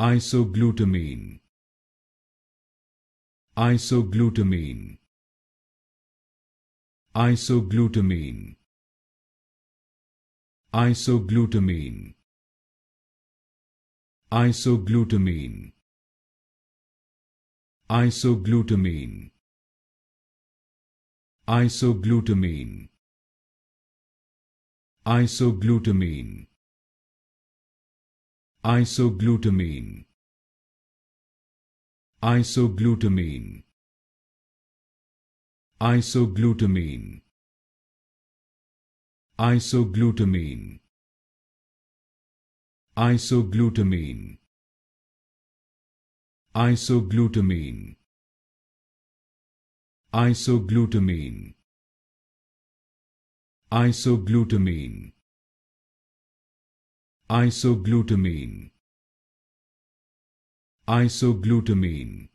Isoglutamine. Isoglutamine. Isoglutamine. Isoglutamine. Isoglutamine. Isoglutamine. Isoglutamine. Isoglutamine. Isoglutamine. Isoglutamine. Isoglutamine. Isoglutamine. Isoglutamine. Isoglutamine. Isoglutamine. Isoglutamine. Isoglutamine. Isoglutamine.